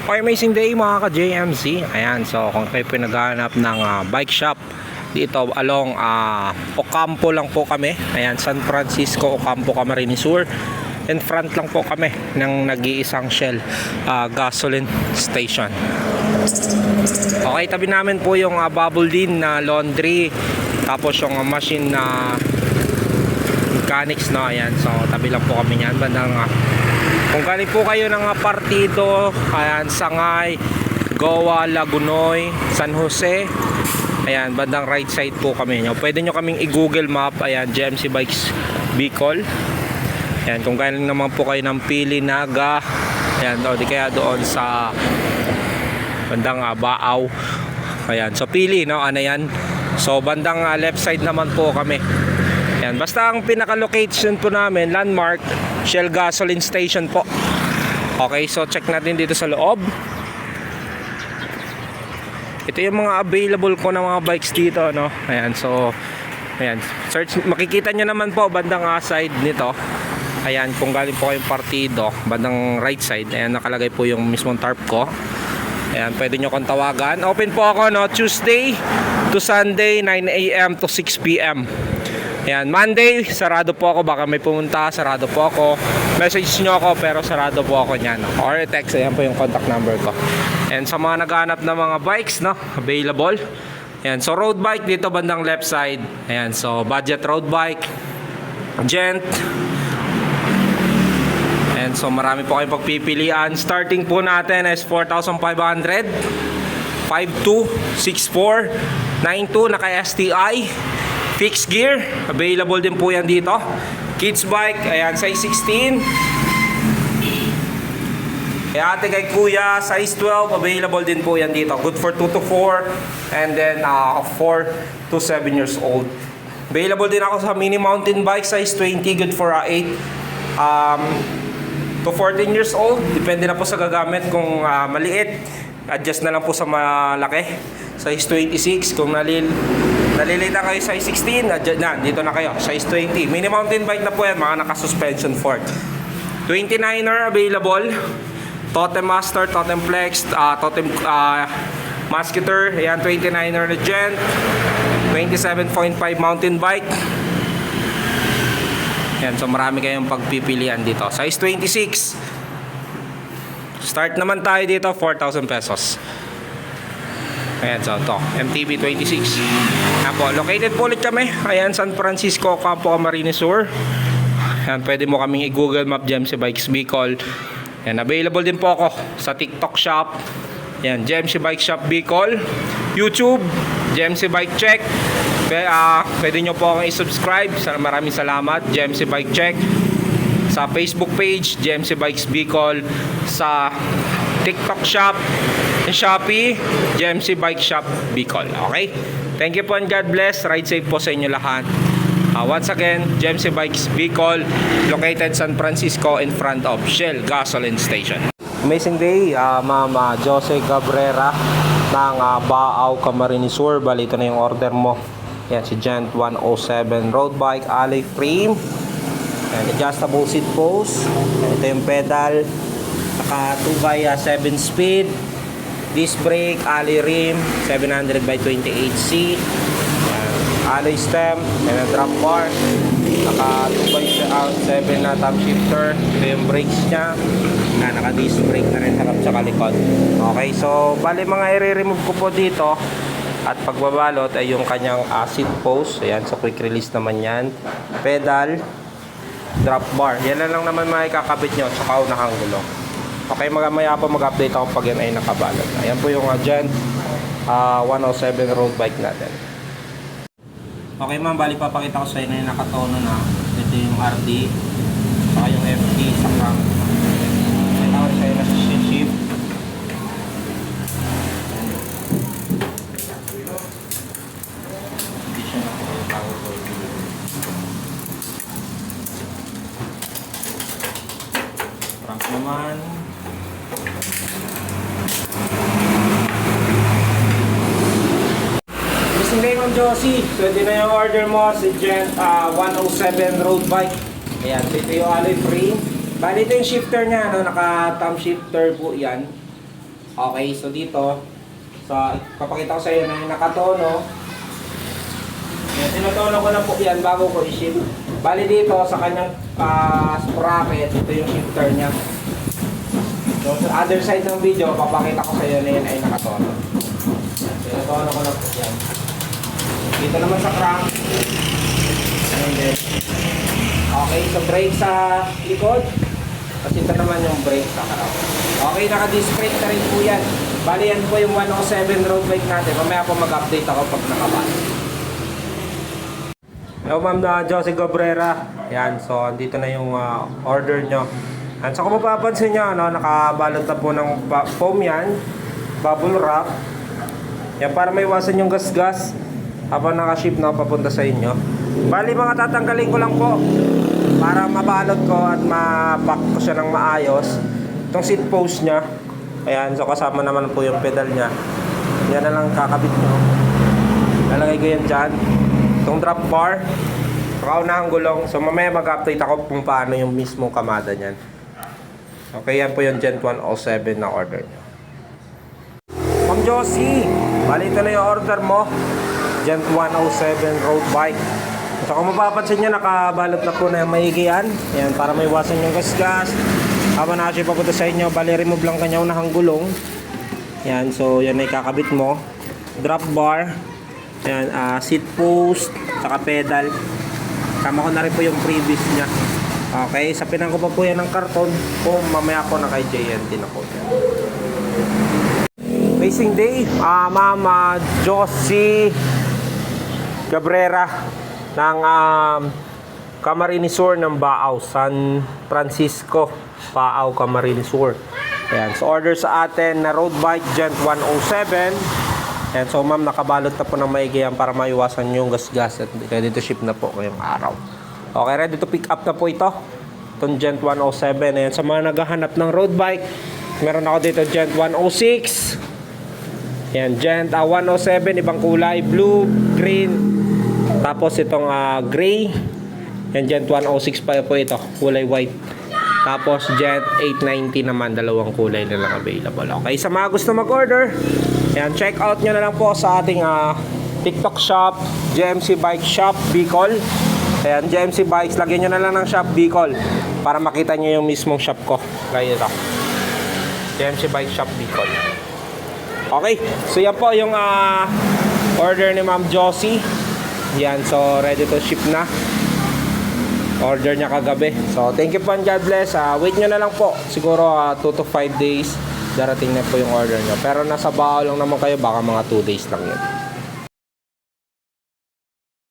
Okay, amazing day mga ka-JMC. Ayan, so kung kayo pinaghahanap ng bike shop dito along Ocampo lang po kami. Ayan, San Francisco, Ocampo, Camarines Sur. In front lang po kami ng nag-iisang Shell gasoline station. Okay, tabi namin po yung Bubble Din na laundry. Tapos yung machine na mechanics, no? Ayan, so tabi lang po kami niyan. Bandang kung galing po kayo ng partido, ayan, Sangay, Goa, Lagunoy, San Jose, ayan, bandang right side po kami. Pwede nyo kaming i-google map, ayan, JMC Bikes Bicol. Ayan, kung galing naman po kayo ng Pili, Naga, ayan, o di kaya doon sa bandang Baaw. Ayan, so Pili, no, ano yan. So bandang left side naman po kami. Ayan, basta ang pinaka-location po namin, landmark, Shell Gasoline Station po. Okay, so check natin dito sa loob. Ito yung mga available ko na mga bikes dito, no? Ayan, so ayan, search, makikita nyo naman po bandang side nito. Ayan, kung galing po kayong partido, bandang right side, ayan, nakalagay po yung mismong tarp ko. Ayan, pwede nyo kong tawagan. Open po ako, no, Tuesday to Sunday, 9 AM to 6 PM. Ayan, Monday, sarado po ako. Baka may pumunta, sarado po ako. Message nyo ako, pero sarado po ako nyan. Or text, ayan po yung contact number ko. And sa mga naghahanap ng mga bikes, no, available. Ayan, so road bike dito bandang left side. Ayan, so budget road bike, gent. And so marami po kayong pagpipilian. Starting po natin is 4,500, 5.2, 6.4, 9.2, naka STI. Fixed gear, available din po yan dito. Kids bike, ayan, size 16. Kaya ate kay kuya, size 12, available din po yan dito. Good for 2 to 4 and then 4 to 7 years old. Available din ako sa mini mountain bike, size 20, good for 8 to 14 years old. Depende na po sa gagamit. Kung maliit, adjust na lang po sa malaki. Size 26, kung nalilita kayo size 16, dito na kayo, size 20. Mini mountain bike na po yan, mga naka-suspension fork. 29er available. Totem Master, Totem Flex, Totem Musketer, ayan, 29er na gent. 27.5 mountain bike. Ayan, so marami kayong pagpipilian dito. Size 26. Start naman tayo dito, 4,000 pesos. Ayan, so ito, MTB 26. Ayan po, located po ulit kami. Ayan, San Francisco, Ocampo, Camarines Sur. Ayan, pwede mo kaming i-google map, JMC Bikes Bicol. Ayan, available din po ako sa TikTok shop. Ayan, JMC Bike Shop Bicol. YouTube, JMC Bike Check. Pwede nyo po akong i-subscribe. Maraming salamat, JMC Bike Check. Sa Facebook page, JMC Bikes Bicol. Sa TikTok shop, Shopee, JMC Bike Shop Bicol. Okay? Thank you po and God bless. Ride safe po sa inyo lahat. Once again, JMC Bikes Bicol, located San Francisco in front of Shell Gasoline Station. Amazing day, Mama Jose Cabrera ng Baaw, Camarines Sur. Bali, ito na yung order mo. Yan, si Gent 107 road bike, alloy frame, and adjustable seat post. Ito yung pedal, naka 2x7 speed. Disc brake, alloy rim, 700 by 28C. Alloy stem, and drop bar. Naka 2x7 na top shifter. Ito yung brakes nya. Naka disc brake na rin harap sa kalikod. Okay, so bali mga i-remove ko po dito. At pagbabalot ay yung kanyang seat post. Ayan, so quick release naman yan. Pedal, drop bar. Yan na lang naman mga ikakabit nyo. Tsaka unahang gulong. Okay, maya pa mag-update ako pag yan ay nakabalot. Ayan po yung Gent 107 road bike natin. Okay ma'am, bali papakita ko sa inyo yung nakatono na. Ito yung RD, saka yung FD, saka ito ko sa inyo na shift. Trunk naman. Hindi, Ma'am Josie, pwede na yung order mo si Gent 107 road bike. Ayan, ito yung alloy frame. Bali ito yung shifter niya, no? Naka thumb shifter po yan. Okay, so dito, papakita ko sa iyo na yung nakatono. Yan, tinotono ko na po yan bago ko i-ship. Bali dito sa kanyang sprocket, ito yung shifter niya. So sa other side ng video, papakita ko sa iyo na yun ay nakatono. Tinotono ko na po yan. Dito naman sa crank. And then, okay, so brake sa likod. Kasi ito naman yung brake sa harap. Okay, naka-disc brake na rin po yan. Bali yan po yung 107 road bike natin. Mamaya po mag-update ako pag nakabali. Hello ma'am na Josie Cabrera. Yan, so andito na yung order nyo. And so kung mapapansin nyo, no, nakabalot na po ng foam yan. Bubble wrap. Yan, para may iwasan yung gas-gas habang nakaship na papunta sa inyo. Bali mga tatanggalin ko lang po para mabalot ko at ma-pack ko siya ng maayos. Itong seat post nya. Ayan, so kasama naman po yung pedal nya. Yan na lang kakabit nyo. Lalagay ko yan dyan. Itong drop bar, kaunahang gulong. So mamaya mag-update ako kung paano yung mismo kamada niyan. Okay, yan po yung Gent 107 na order nyo. Ma'am Josie, bali ito na yung order mo. Gent 107 road bike. So kung mapapansin nyo, nakabalot na po na yung maigian. Yan, para may iwasan yung gas-gas. Habang nakasya papunta sa inyo, bali remove lang kanya unahang gulong. Yan, so yan ay kakabit mo. Drop bar. Yan, seat post, saka pedal. Kama ko na rin po yung previous nya. Okay, sapinang ko pa po yan ng karton. Kung mamaya ko na kay JNT na po. Racing day, Mama Josie Cabrera ng Camarines Sur ng Baaw, San Francisco, Baaw, Camarines Sur. Ayan, so order sa atin na road bike Gent 107. And so ma'am, nakabalot na po ng maigi yan para maiwasan yung gas-gas at ready to ship na po ngayong araw. Okay, ready to pick up na po ito. Itong Gent 107. Ayan, sa mga naghahanap ng road bike, meron ako dito Gent 106. Ayan, Gent 107, ibang kulay, blue, green, tapos itong gray. Ayan, Gent 106 pa po ito, kulay white. Tapos Gent 890 naman, dalawang kulay na lang available. Okay, sa mga gusto mag-order, ayan, check out nyo na lang po sa ating TikTok shop, JMC Bike Shop Bicol. Ayan, JMC Bikes, lagyan nyo na lang ng shop Bicol para makita nyo yung mismong shop ko. Gaya ito, JMC Bike Shop Bicol. Okay, so yan po yung order ni Ma'am Josie. Yan, so ready to ship na. Order niya kagabi. So thank you po and God bless. Wait nyo na lang po. Siguro 2 to 5 days darating na po yung order nyo. Pero nasa Baaw lang naman kayo, baka mga 2 days lang yun.